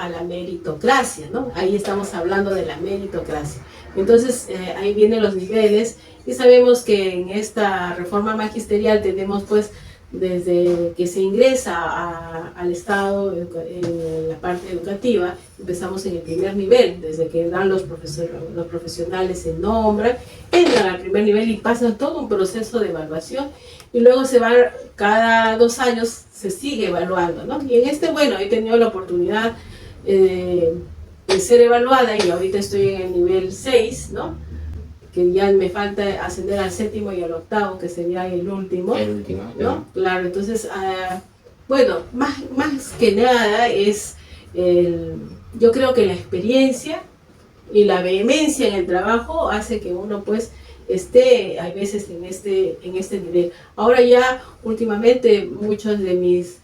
la meritocracia, ¿no? Ahí estamos hablando de la meritocracia. Entonces, ahí vienen los niveles y sabemos que en esta reforma magisterial tenemos, pues, desde que se ingresa al Estado en la parte educativa, empezamos en el primer nivel, desde que dan los profesionales se nombran, entran al primer nivel y pasan todo un proceso de evaluación y luego se va, cada 2 años se sigue evaluando, ¿no? Y en bueno, he tenido la oportunidad de ser evaluada y ahorita estoy en el nivel 6, ¿no? Que ya me falta ascender al 7º y al 8º, que sería el último. El último, ¿no? Claro, entonces, bueno, más que nada es, yo creo que la experiencia y la vehemencia en el trabajo hace que uno, pues, esté a veces en este nivel. Ahora ya, últimamente, muchos de mis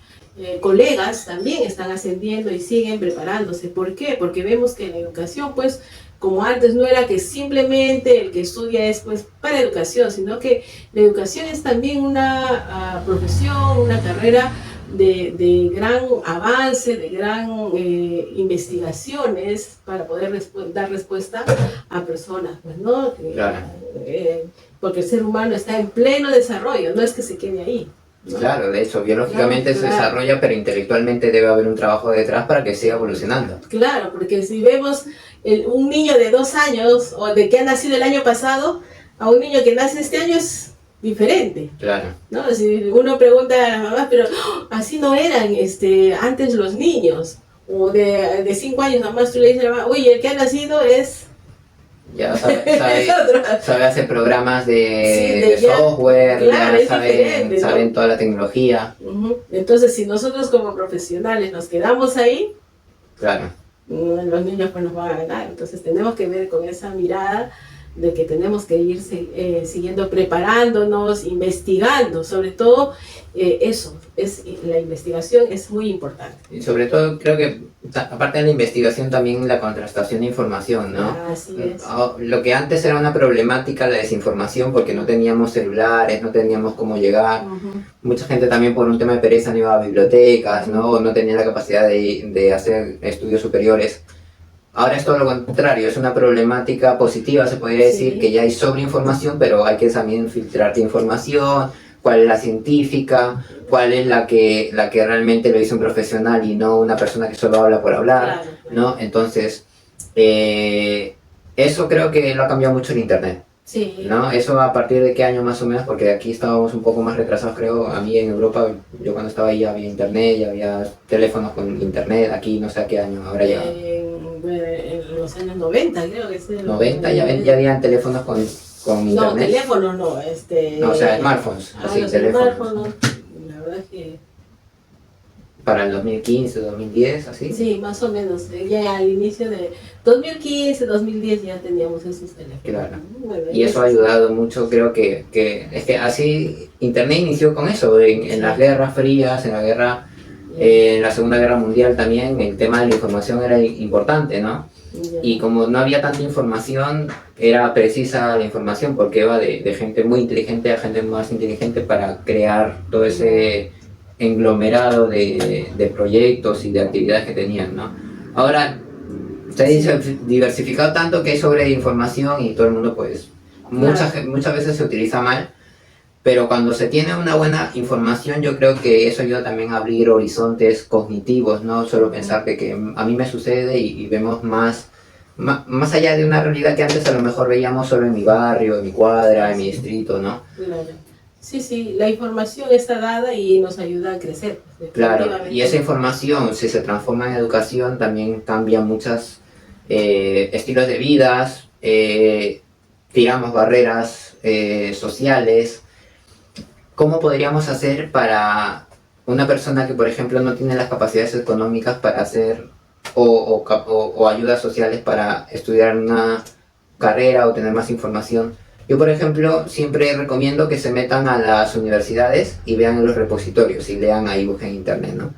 colegas también están ascendiendo y siguen preparándose. ¿Por qué? Porque vemos que la educación, pues, como antes no era que simplemente el que estudia es, pues, para educación, sino que la educación es también una profesión, una carrera de gran avance, de gran investigaciones para poder dar respuesta a personas, pues, ¿no? Claro. Porque el ser humano está en pleno desarrollo, no es que se quede ahí, ¿no? Claro, de hecho, biológicamente se desarrolla, pero intelectualmente debe haber un trabajo detrás para que siga evolucionando. Claro, porque si vemos un niño de 2 años o de que ha nacido el año pasado a un niño que nace este año es diferente. Claro. ¿No? Si uno pregunta a las mamás, pero así no eran antes los niños, o de 5 años nomás tú le dices a la mamá, uy, el que ha nacido es... Ya sabe hacer programas de ya, software, claro, ya saben toda la tecnología. Entonces, si nosotros como profesionales nos quedamos ahí, claro, los niños, pues, nos van a ganar. Entonces tenemos que ver con esa mirada de que tenemos que ir siguiendo preparándonos, investigando, sobre todo la investigación es muy importante. Y sobre todo creo que aparte de la investigación también la contrastación de información, ¿no? Así es. Lo que antes era una problemática, la desinformación, porque no teníamos celulares, no teníamos cómo llegar. Mucha gente también por un tema de pereza no iba a bibliotecas, ¿no? O no tenía la capacidad de hacer estudios superiores. Ahora es todo lo contrario, es una problemática positiva, se podría decir, que ya hay sobreinformación, pero hay que también filtrar información, cuál es la científica, cuál es la que realmente lo hizo un profesional y no una persona que solo habla por hablar, ¿no? Entonces, eso creo que lo ha cambiado mucho el internet. Sí. ¿No? Eso a partir de qué año más o menos, porque aquí estábamos un poco más retrasados, creo. A mí en Europa, yo cuando estaba ahí ya había internet, ya había teléfonos con internet, aquí no sé a qué año, ahora ya... En los años 90, creo que es. 90 ya había teléfonos con internet. No, teléfonos no, No, o sea, smartphones, así, teléfonos. Smartphones, la verdad es que... Para el 2015, 2010, así. Sí, más o menos, ya al inicio de 2015, 2010 ya teníamos esos teléfonos. Claro, bueno, y eso ha ayudado mucho, creo que es que así, internet inició con eso, en las guerras frías, en la guerra... en la Segunda Guerra Mundial también el tema de la información era importante, ¿no? Y como no había tanta información, era precisa la información porque iba de gente muy inteligente a gente más inteligente para crear todo ese englomerado de proyectos y de actividades que tenían, ¿no? Ahora se ha diversificado tanto que hay sobreinformación y todo el mundo, pues, muchas veces se utiliza mal, pero cuando se tiene una buena información, yo creo que eso ayuda también a abrir horizontes cognitivos, no solo pensar que a mí me sucede y vemos más allá de una realidad que antes a lo mejor veíamos solo en mi barrio, en mi cuadra, en mi distrito, ¿no? Claro. Sí, la información está dada y nos ayuda a crecer. Claro, y esa información, si se transforma en educación, también cambia muchos estilos de vidas, tiramos barreras sociales. ¿Cómo podríamos hacer para una persona que, por ejemplo, no tiene las capacidades económicas para hacer o ayudas sociales para estudiar una carrera o tener más información? Yo, por ejemplo, siempre recomiendo que se metan a las universidades y vean en los repositorios y lean ahí, busquen en internet, ¿no?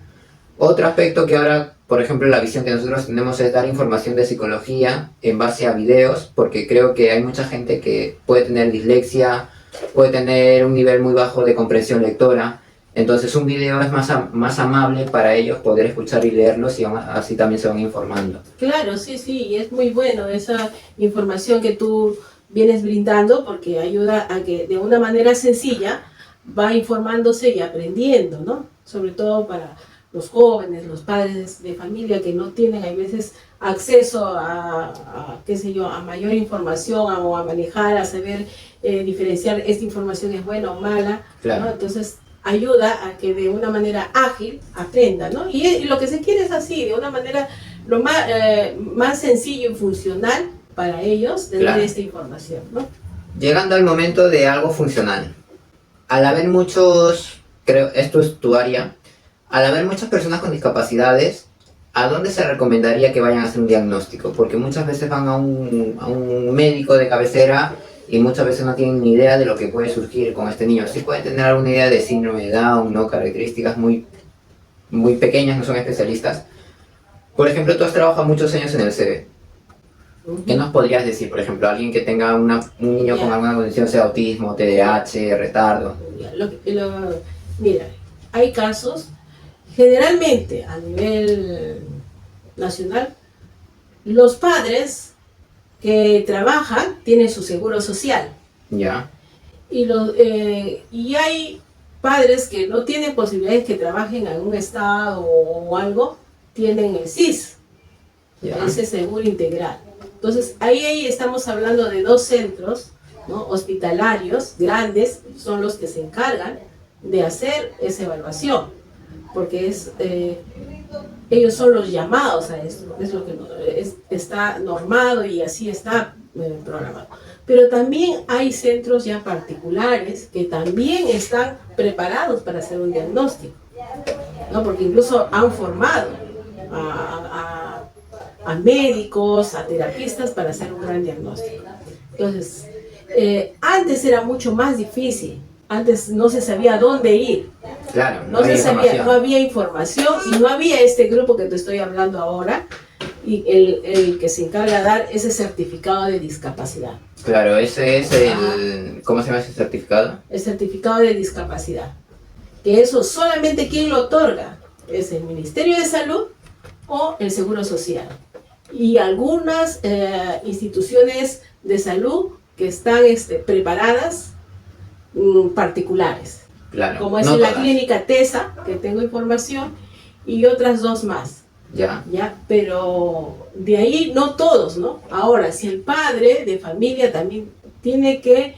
Otro aspecto que ahora, por ejemplo, la visión que nosotros tenemos es dar información de psicología en base a videos, porque creo que hay mucha gente que puede tener dislexia, puede tener un nivel muy bajo de comprensión lectora. Entonces un video es más amable para ellos poder escuchar y leerlos y así también se van informando. Claro, sí, y es muy bueno esa información que tú vienes brindando porque ayuda a que de una manera sencilla va informándose y aprendiendo, ¿no? Sobre todo para los jóvenes, los padres de familia que no tienen a veces acceso a qué sé yo, a mayor información o a manejar, a saber diferenciar esta información es buena o mala, claro, ¿no? Entonces ayuda a que de una manera ágil aprenda, ¿no? Y lo que se quiere es así, de una manera lo más sencillo y funcional para ellos tener esta información, ¿no? Llegando al momento de algo funcional. Al haber muchos, creo, esto es tu área, al haber muchas personas con discapacidades, ¿a dónde se recomendaría que vayan a hacer un diagnóstico? Porque muchas veces van a un médico de cabecera y muchas veces no tienen ni idea de lo que puede surgir con este niño. Sí pueden tener alguna idea de síndrome de Down, ¿no? Características muy pequeñas, no son especialistas. Por ejemplo, tú has trabajado muchos años en el CB. ¿Qué nos podrías decir, por ejemplo, alguien que tenga un niño con alguna condición, sea autismo, TDAH, retardo? Mira, hay casos, generalmente a nivel nacional, los padres que trabajan tienen su seguro social. Ya. Y hay padres que no tienen posibilidades que trabajen en un estado o algo, tienen el SIS, ese seguro integral. Entonces, ahí estamos hablando de dos centros, ¿no? Hospitalarios grandes, son los que se encargan de hacer esa evaluación, porque ellos son los llamados a esto, es lo que está normado y así está programado. Pero también hay centros ya particulares que también están preparados para hacer un diagnóstico, ¿no? Porque incluso han formado a médicos, a terapistas para hacer un gran diagnóstico. Entonces, antes era mucho más difícil, antes no se sabía dónde ir. Claro, no había información y no había este grupo que te estoy hablando ahora y el que se encarga de dar ese certificado de discapacidad. Claro, ese es ¿cómo se llama ese certificado? El certificado de discapacidad. Que eso solamente quien lo otorga es el Ministerio de Salud o el Seguro Social. Y algunas instituciones de salud que están preparadas particulares. Claro, como es la clínica TESA, que tengo información, y otras dos más. Ya. Pero de ahí no todos, ¿no? Ahora, si el padre de familia también tiene que,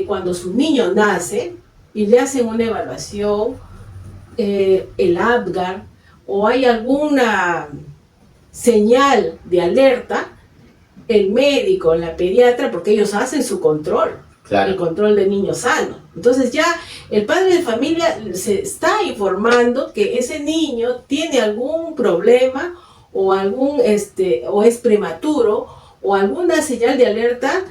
cuando su niño nace y le hacen una evaluación, el APGAR, o hay alguna señal de alerta, el médico, la pediatra, porque ellos hacen su control. Claro. El control del niño sano. Entonces ya el padre de familia se está informando que ese niño tiene algún problema o o es prematuro o alguna señal de alerta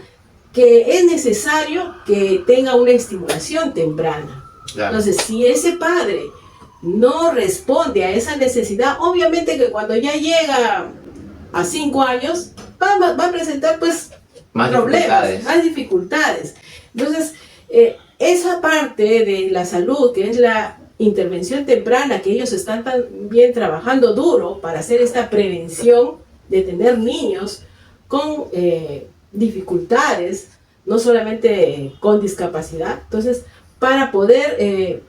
que es necesario que tenga una estimulación temprana. Claro. Entonces, si ese padre no responde a esa necesidad, obviamente que cuando ya llega a 5 años, va a presentar pues más problemas, más dificultades. Entonces, esa parte de la salud, que es la intervención temprana, que ellos están también trabajando duro para hacer esta prevención de tener niños con dificultades, no solamente con discapacidad. Entonces, para poder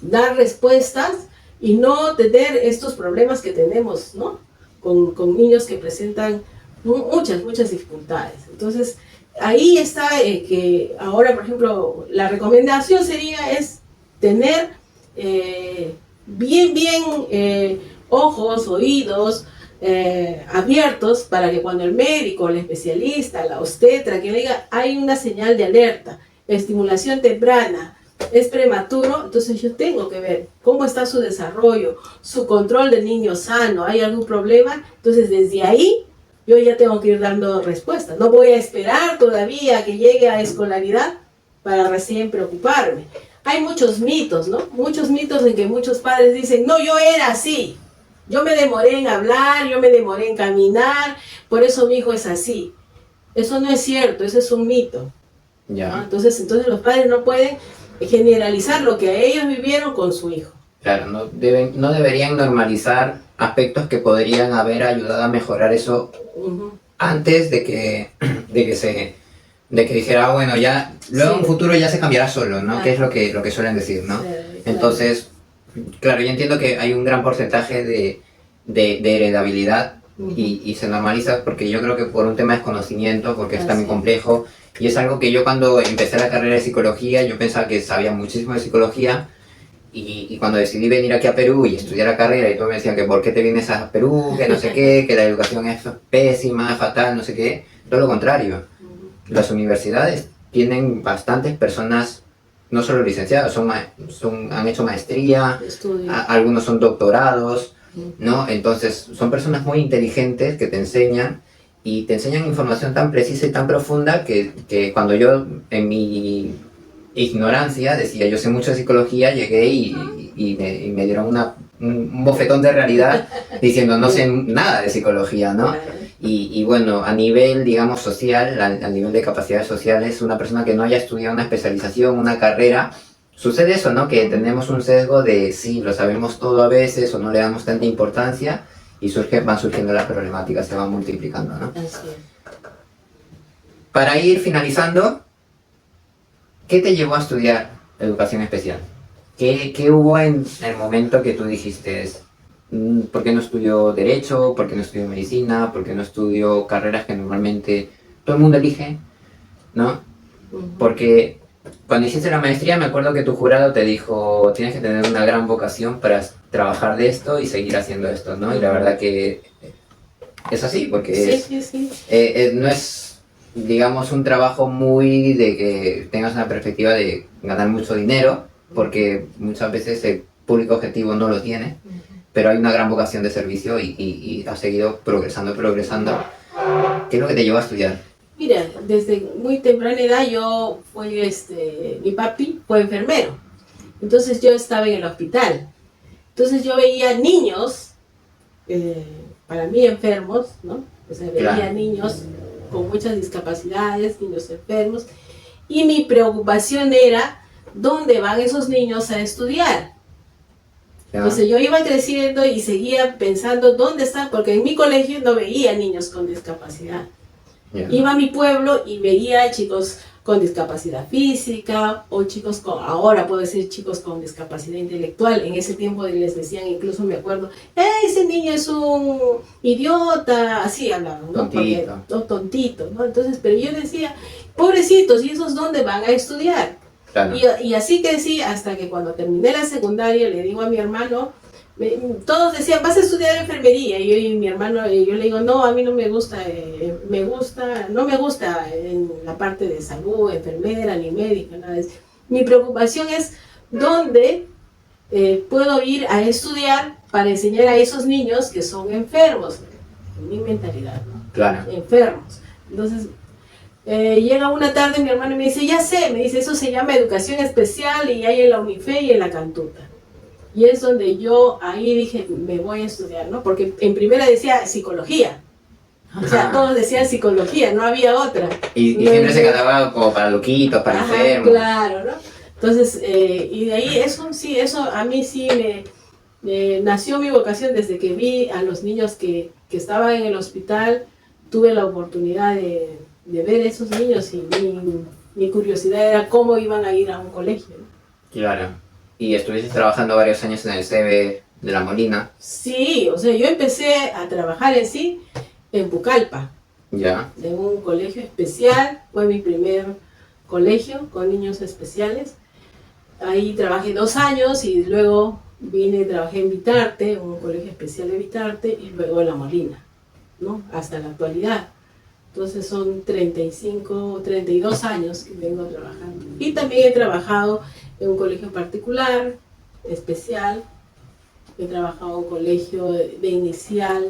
dar respuestas y no tener estos problemas que tenemos, ¿no? Con niños que presentan muchas dificultades. Entonces, ahí está que ahora, por ejemplo, la recomendación es tener bien ojos, oídos abiertos para que cuando el médico, el especialista, la obstetra, que le diga, hay una señal de alerta, estimulación temprana, es prematuro, entonces yo tengo que ver cómo está su desarrollo, su control del niño sano, ¿hay algún problema? Entonces desde ahí yo ya tengo que ir dando respuestas. No voy a esperar todavía que llegue a escolaridad para recién preocuparme. Hay muchos mitos, ¿no? Muchos mitos en que muchos padres dicen, no, yo era así. Yo me demoré en hablar, yo me demoré en caminar, por eso mi hijo es así. Eso no es cierto, eso es un mito. Ya. ¿No? Entonces los padres no pueden generalizar lo que ellos vivieron con su hijo. Claro, no deberían normalizar aspectos que podrían haber ayudado a mejorar eso antes de que dijera, bueno, ya, luego en un futuro ya se cambiará solo, ¿no? Que es lo que suelen decir, ¿no? Entonces, claro, yo entiendo que hay un gran porcentaje de heredabilidad y se normaliza porque yo creo que por un tema de desconocimiento, porque es también complejo, y es algo que yo cuando empecé la carrera de psicología, yo pensaba que sabía muchísimo de psicología, y cuando decidí venir aquí a Perú y estudiar la carrera y todos me decían que por qué te vienes a Perú, que no sé qué, que la educación es pésima, fatal, no sé qué, todo lo contrario. Las universidades tienen bastantes personas, no solo licenciados, han hecho maestría, algunos son doctorados, ¿no? Entonces son personas muy inteligentes que te enseñan y te enseñan información tan precisa y tan profunda que cuando yo en mi ignorancia decía yo sé mucho de psicología, llegué y me dieron un bofetón de realidad diciendo no sé nada de psicología, ¿no? Y bueno, a nivel, digamos, social, a nivel de capacidades sociales, una persona que no haya estudiado una especialización, una carrera, sucede eso, ¿no? Que tenemos un sesgo de sí, lo sabemos todo a veces o no le damos tanta importancia y van surgiendo las problemáticas, se van multiplicando, ¿no? Para ir finalizando, ¿qué te llevó a estudiar educación especial? ¿Qué hubo en el momento que tú dijiste, ¿por qué no estudio Derecho? ¿Por qué no estudio Medicina? ¿Por qué no estudio carreras que normalmente todo el mundo elige? ¿No? Porque cuando hiciste la maestría me acuerdo que tu jurado te dijo tienes que tener una gran vocación para trabajar de esto y seguir haciendo esto, ¿no? Y la verdad que es así, porque no es, digamos, un trabajo muy de que tengas una perspectiva de ganar mucho dinero, porque muchas veces el público objetivo no lo tiene, pero hay una gran vocación de servicio y has seguido progresando. ¿Qué es lo que te llevó a estudiar? Mira, desde muy temprana edad mi papi fue enfermero, entonces yo estaba en el hospital, entonces yo veía niños, para mí enfermos, ¿no? O sea, veía niños con muchas discapacidades, niños enfermos, y mi preocupación era, ¿dónde van esos niños a estudiar? Entonces yo iba creciendo y seguía pensando, ¿dónde están? Porque en mi colegio no veía niños con discapacidad. Iba a mi pueblo y veía chicos con discapacidad física o chicos ahora puedo decir chicos con discapacidad intelectual. En ese tiempo les decían, incluso me acuerdo, ese niño es un idiota, así hablaban, ¿no? Tontito, ¿no? Entonces, pero yo decía, pobrecitos, ¿y esos dónde van a estudiar? Claro. Y así crecí hasta que cuando terminé la secundaria le digo a mi hermano, todos decían, vas a estudiar enfermería, y mi hermano, yo le digo, no, a mí no me gusta, no me gusta en la parte de salud, enfermera, ni médica, nada de eso. Mi preocupación es dónde puedo ir a estudiar para enseñar a esos niños que son enfermos, mi mentalidad, ¿no? Claro. Enfermos. Entonces, llega una tarde mi hermano y me dice, ya sé, me dice, eso se llama educación especial y hay en la UNIFE y en la Cantuta. Y es donde yo ahí dije, me voy a estudiar, ¿no? Porque en primera decía psicología, O sea, todos decían psicología, no había otra. Y no siempre se cataloga como para loquitos, para enfermos. Claro, ¿no? Entonces, y de ahí eso a mí sí me nació mi vocación desde que vi a los niños que estaban en el hospital. Tuve la oportunidad de ver a esos niños y mi curiosidad era cómo iban a ir a un colegio, ¿no? Claro. Y estuviste trabajando varios años en el CB de La Molina. Sí, o sea, yo empecé a trabajar en Pucallpa. Ya. En un colegio especial, fue mi primer colegio con niños especiales. Ahí trabajé 2 años y luego trabajé en Vitarte, un colegio especial de Vitarte, y luego en La Molina, ¿no? Hasta la actualidad. Entonces son 35, 32 años que vengo trabajando. Y también he trabajado en un colegio particular, especial. He trabajado en un colegio de inicial,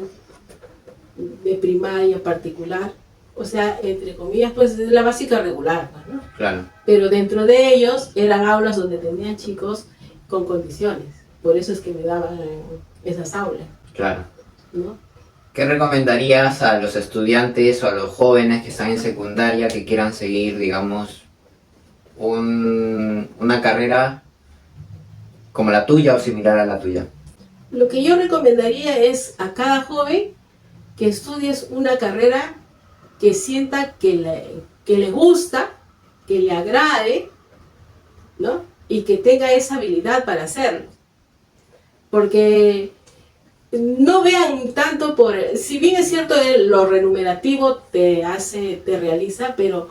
de primaria particular. O sea, entre comillas, pues es la básica regular, ¿no? Claro. Pero dentro de ellos eran aulas donde tenían chicos con condiciones. Por eso es que me daban esas aulas. Claro. ¿No? ¿Qué recomendarías a los estudiantes o a los jóvenes que están en secundaria que quieran seguir, digamos, una carrera como la tuya o similar a la tuya? Lo que yo recomendaría es a cada joven que estudies una carrera que sienta que le gusta, que le agrade, ¿no? Y que tenga esa habilidad para hacerlo. Porque no vean tanto si bien es cierto lo remunerativo te realiza, pero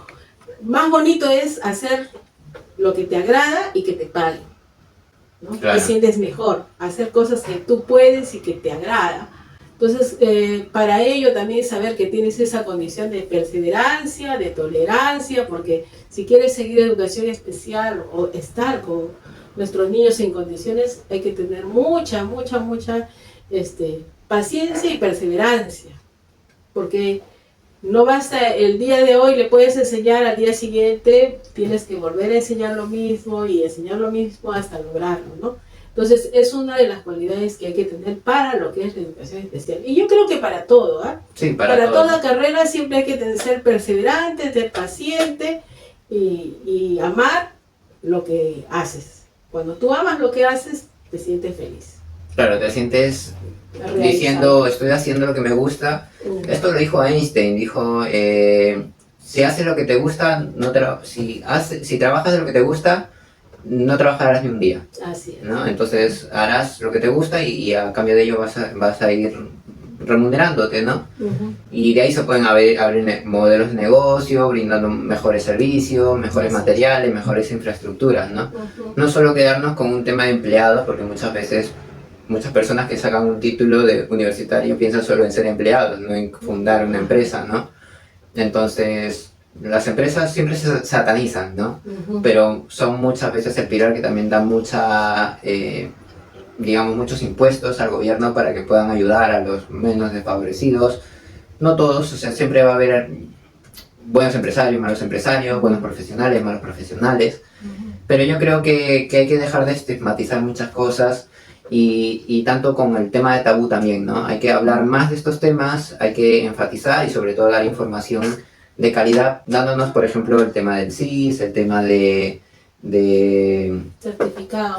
más bonito es hacer lo que te agrada y que te paguen, ¿no? Claro. Te sientes mejor, hacer cosas que tú puedes y que te agrada. Entonces, para ello también saber que tienes esa condición de perseverancia, de tolerancia, porque si quieres seguir educación especial o estar con nuestros niños en condiciones, hay que tener mucha paciencia y perseverancia, porque no basta el día de hoy, le puedes enseñar al día siguiente, tienes que volver a enseñar lo mismo y enseñar lo mismo hasta lograrlo, ¿no? Entonces es una de las cualidades que hay que tener para lo que es la educación especial. Y yo creo que para todo, ¿eh? Sí, para todo. toda carrera siempre hay que ser perseverante, ser paciente y amar lo que haces. Cuando tú amas lo que haces, te sientes feliz. Claro, te sientes Realizado. diciendo, estoy haciendo lo que me gusta. Esto lo dijo Einstein, dijo, si haces lo que te gusta, si trabajas de lo que te gusta, no trabajarás ni un día. Así es. ¿No? Entonces harás lo que te gusta y a cambio de ello vas a ir remunerándote, ¿no? Uh-huh. Y de ahí se pueden abrir modelos de negocio, brindando mejores servicios, mejores materiales, mejores infraestructuras, ¿no? Uh-huh. No solo quedarnos con un tema de empleados, porque muchas veces muchas personas que sacan un título de universitario piensan solo en ser empleados, no en fundar una empresa, ¿no? Entonces, las empresas siempre se satanizan, ¿no? Uh-huh. Pero son muchas veces el pilar que también da muchos impuestos al gobierno para que puedan ayudar a los menos desfavorecidos. No todos, o sea, siempre va a haber buenos empresarios, malos empresarios, buenos profesionales, malos profesionales. Uh-huh. Pero yo creo que hay que dejar de estigmatizar muchas cosas y tanto con el tema de tabú también, ¿no? Hay que hablar más de estos temas, hay que enfatizar y sobre todo dar información de calidad, dándonos, por ejemplo, el tema del CIS, el tema de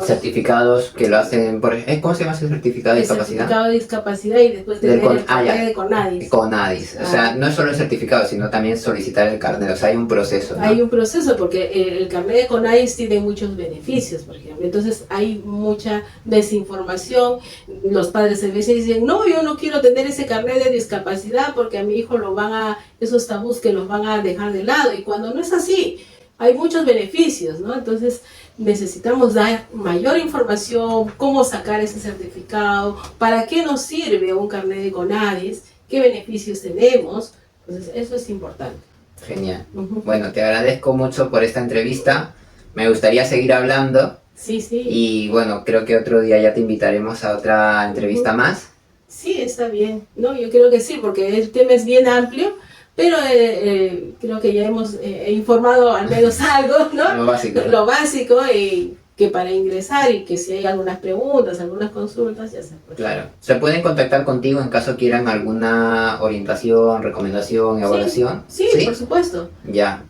certificados que lo hacen, ¿cómo se llama ese certificado de discapacidad? Certificado de discapacidad y después tener el carnet de CONADIS. CONADIS, o sea, no es solo el certificado, sino también solicitar el carnet, o sea, hay un proceso, ¿no? Hay un proceso porque el carnet de CONADIS tiene muchos beneficios, por ejemplo, entonces hay mucha desinformación, los padres a veces dicen, no, yo no quiero tener ese carnet de discapacidad porque a mi hijo esos tabús que los van a dejar de lado, y cuando no es así, hay muchos beneficios, ¿no? Entonces necesitamos dar mayor información, cómo sacar ese certificado, para qué nos sirve un carnet de CONADIS, qué beneficios tenemos. Entonces eso es importante. Genial. Uh-huh. Bueno, te agradezco mucho por esta entrevista. Me gustaría seguir hablando. Sí, sí. Y bueno, creo que otro día ya te invitaremos a otra entrevista Uh-huh. más. Sí, está bien. No, yo creo que sí, porque el tema es bien amplio. Pero creo que ya hemos informado al menos algo, ¿no? Lo básico. Lo básico, y que para ingresar y que si hay algunas preguntas, algunas consultas, ya se puede. Claro. ¿Se pueden contactar contigo en caso quieran alguna orientación, recomendación, evaluación? Sí, por supuesto. Ya.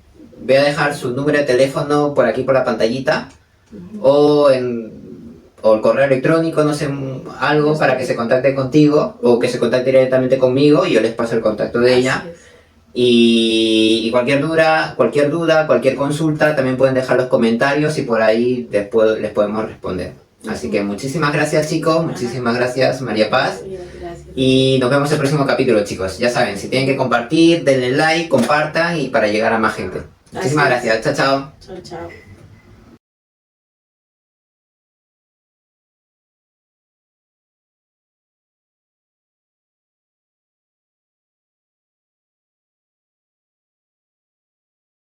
Voy a dejar su número de teléfono por aquí por la pantallita o el correo electrónico, no sé, algo para que se contacte contigo o que se contacte directamente conmigo y yo les paso el contacto de ella. Y cualquier duda, cualquier consulta, también pueden dejar los comentarios y por ahí después les podemos responder. Así que muchísimas gracias, chicos, muchísimas gracias, María Paz. Gracias. Y nos vemos el próximo capítulo, chicos. Ya saben, si tienen que compartir, denle like, compartan y para llegar a más gente. Muchísimas gracias, chao, chao. Chao, chao.